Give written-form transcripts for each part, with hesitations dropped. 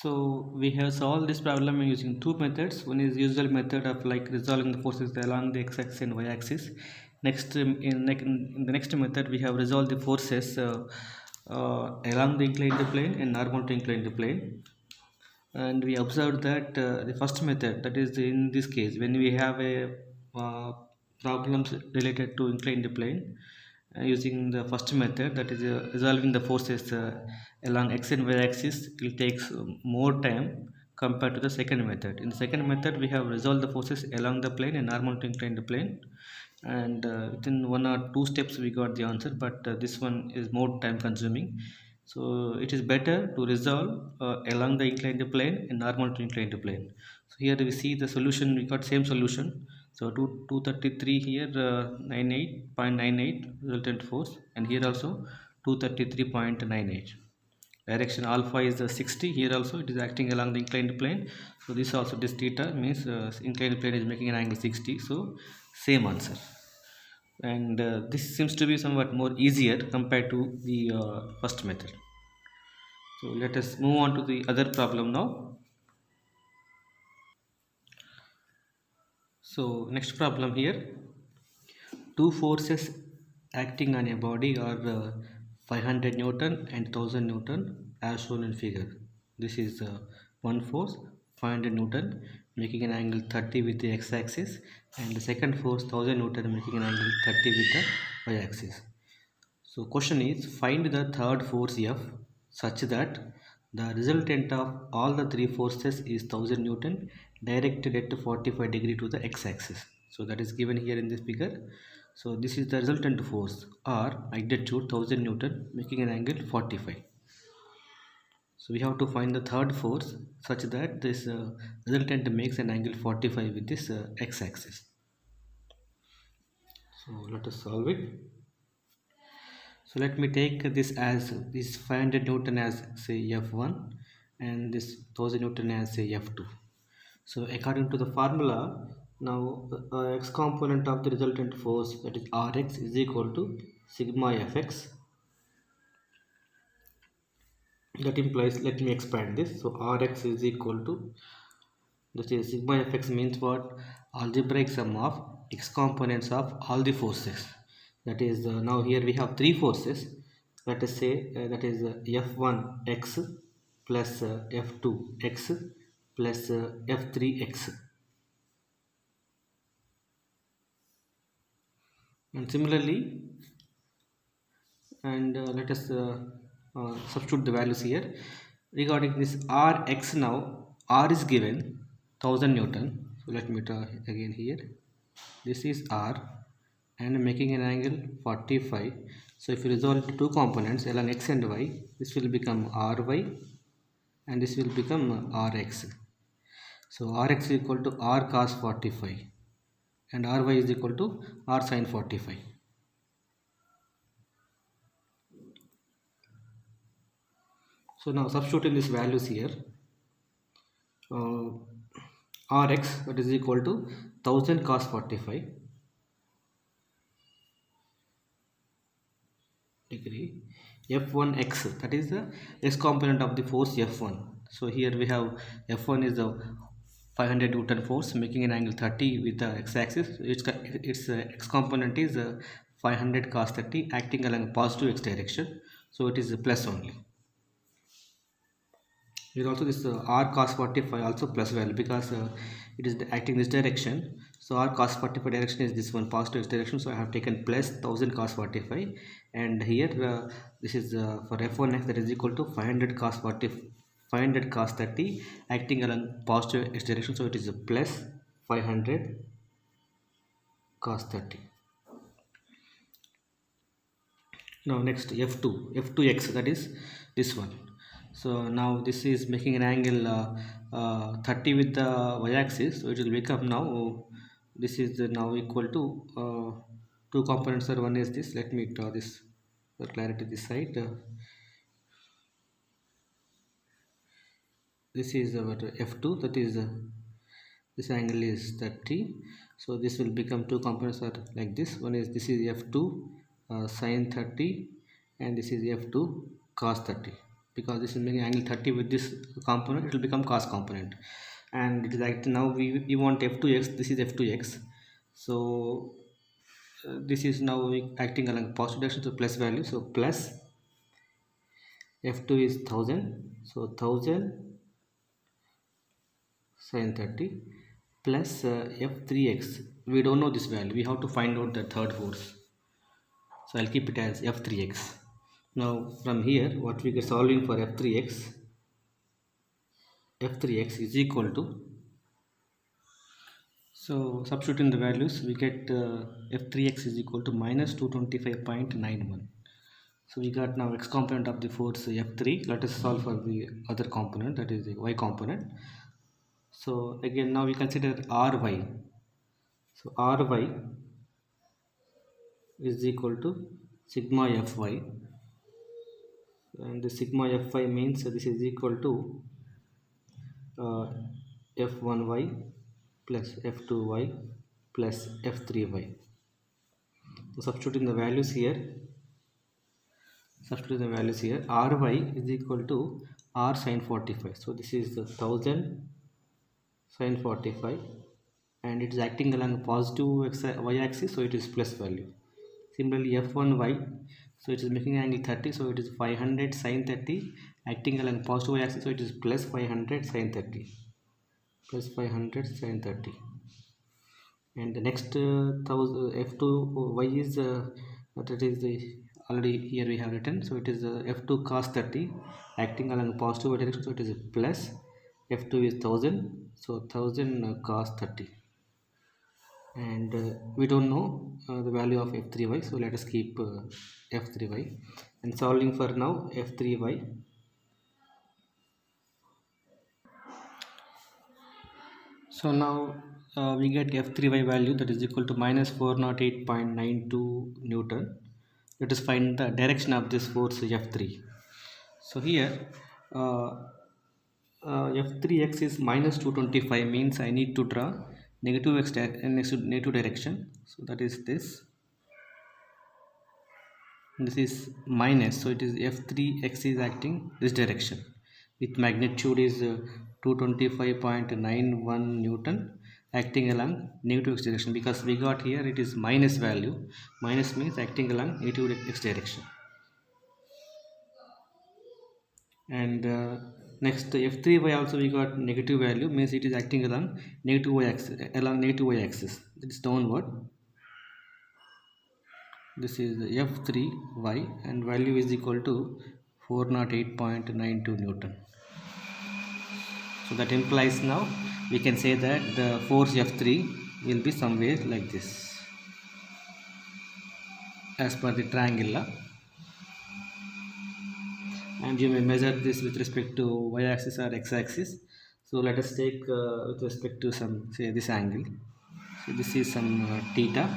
So we have solved this problem using two methods. One is usual method of like resolving the forces along the x-axis and y-axis. Next, in the next method, we have resolved the forces along the inclined plane and normal to inclined plane. And we observed that the first method, that is in this case, when we have a problems related to inclined plane, using the first method, that is resolving the forces along x and y axis, it takes more time compared to the second method. In the second method, we have resolved the forces along the plane and normal to inclined plane, and within one or two steps we got the answer, but this one is more time consuming. So it is better to resolve along the inclined plane and normal to inclined plane. So here we see the solution, we got same solution. So 233 here, 98.98 resultant force, and here also 233.98. Direction alpha is 60. Here also it is acting along the inclined plane. So this also, this theta means inclined plane is making an angle 60. So same answer. And this seems to be somewhat more easier compared to the first method. So let us move on to the other problem now. So next problem here, two forces acting on a body are 500 Newton and 1000 Newton as shown in figure. This is one force 500 Newton making an angle 30 with the x-axis, and the second force 1000 Newton making an angle 30 with the y-axis. So question is, find the third force F such that the resultant of all the three forces is 1000 Newton directed at 45 degree to the x-axis. So that is given here in this figure. So this is the resultant force or magnitude 1000 Newton making an angle 45. So we have to find the third force such that this resultant makes an angle 45 with this x-axis. So let us solve it. So let me take this as this 500 Newton as say F1 and this 1000 Newton as say F2. So according to the formula, now x component of the resultant force, that is Rx, is equal to sigma Fx. That implies, let me expand this. So Rx is equal to, this is sigma Fx means what? Algebraic sum of x components of all the forces. That is now here we have three forces. Let us say that is F1x plus F2x plus F3x. And similarly, and let us substitute the values here regarding this Rx. Now R is given 1000 Newton. So let me draw again here. This is R and making an angle 45. So if you resolve two components along x and y, this will become Ry and this will become Rx. So Rx is equal to R cos 45 and Ry is equal to R sin 45. So now substituting these values here, Rx, that is equal to 1000 cos 45 degree, F1x, that is the x component of the force F1. So here we have F1 is the 500 Newton force making an angle 30 with the x-axis. Its x component is 500 cos 30 acting along positive x direction. So it is a plus only. Here also this R cos 45 also plus value because it is acting this direction. So R cos 45 direction is this one, positive direction. So I have taken plus 1000 cos 45, and here this is for F1x, that is equal to 500 cos 30 acting along positive x direction. So it is a plus 500 cos 30. Now next F2x, that is this one. So now this is making an angle 30 with the y-axis. So it will become now, this is now equal to two components are, one is this, let me draw this for clarity this side. This is our F2, that is this angle is 30. So this will become two components are like this, one is F2 sin 30 and this is F2 cos 30. because this is making angle 30 with this component, it will become cos component. And it is like now we want f2x, this is f2x. So this is now acting along positive direction, so plus value, so plus f2 is 1000, so 1000 sin 30 plus f3x, we don't know this value, we have to find out the third force, so I'll keep it as f3x. Now from here what we get solving for f3x is equal to, so substituting the values we get f3x is equal to minus 225.91. so we got now x component of the force f3. Let us solve for the other component, that is the y component. So again now we consider ry, so ry is equal to sigma fy, and the sigma fy means this is equal to f1y plus f2y plus f3y. so substituting the values here, ry is equal to r sin 45, so this is the 1000 sin 45, and it is acting along positive y axis, so it is plus value. Similarly f1y, so it is making angle 30, so it is 500 sin 30 acting along positive y axis, so it is plus 500 sin 30, plus 500 sin 30. And the next f2y is that is the already here we have written, so it is f2 cos 30 acting along positive y direction, so it is plus f2 is 1000, so 1000 cos 30, and we don't know the value of f3y, so let us keep f3y, and solving for now f3y. So now we get f3y value, that is equal to minus 408.92 Newton. Let us find the direction of this force f3. So here f3x is minus 225, means I need to draw negative x negative direction, so that is this is minus, so it is f3x is acting this direction with magnitude is 225.91 Newton acting along negative x direction, because we got here it is minus value, minus means acting along negative x direction. And next f3y also we got negative value, means it is acting along negative y axis, it is downward. This is f3y and value is equal to 408.92 Newton. So that implies now we can say that the force f3 will be somewhere like this as per the triangle law, and you may measure this with respect to y axis or x axis. So let us take with respect to some, say, this angle, so this is some theta,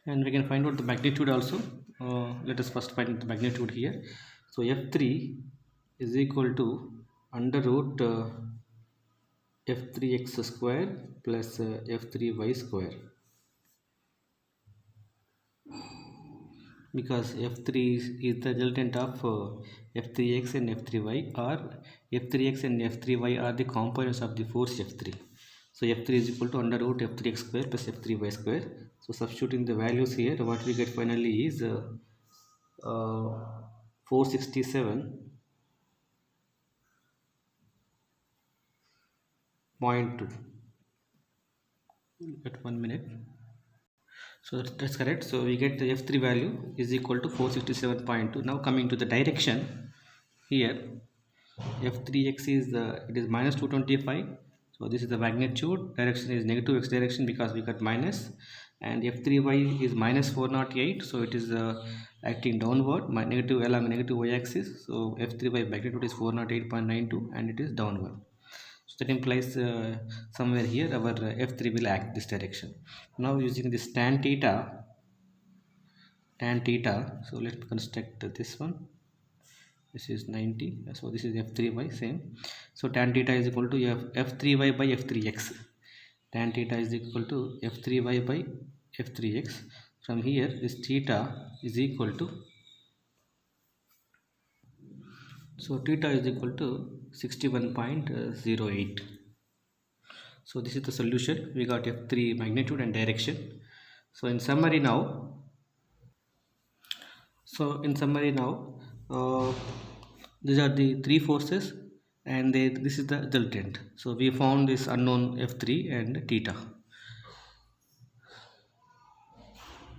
and we can find out the magnitude also. Let us first find the magnitude here. So f3 is equal to under root f3x square plus f3y square, because f3 is the resultant of f3x and f3y, or f3x and f3y are the components of the force f3. So f3 is equal to under root f3x square plus f3y square. So substituting the values here, what we get finally is 467.2. At 1 minute. So that's correct. So we get the f3 value is equal to 467.2. Now coming to the direction, here f3x is it is minus 225, so this is the magnitude, direction is negative x direction because we got minus, and f3y is minus 408, so it is acting downward, negative along negative y axis, so f3y magnitude is 408.92 and it is downward. So that implies somewhere here our f3 will act this direction. Now using this tan theta, so let's construct this one. This is 90, so this is f3y, same. So tan theta is equal to f3y by f3x. Tan theta is equal to f3y by f3x. From here this theta is equal to, so theta is equal to 61.08. so this is the solution. We got f3 magnitude and direction. So in summary now, these are the three forces, and this is the resultant. So we found this unknown f3 and theta.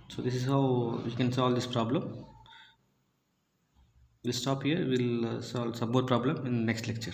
So this is how we can solve this problem. We'll stop here. We'll solve some more problem in the next lecture.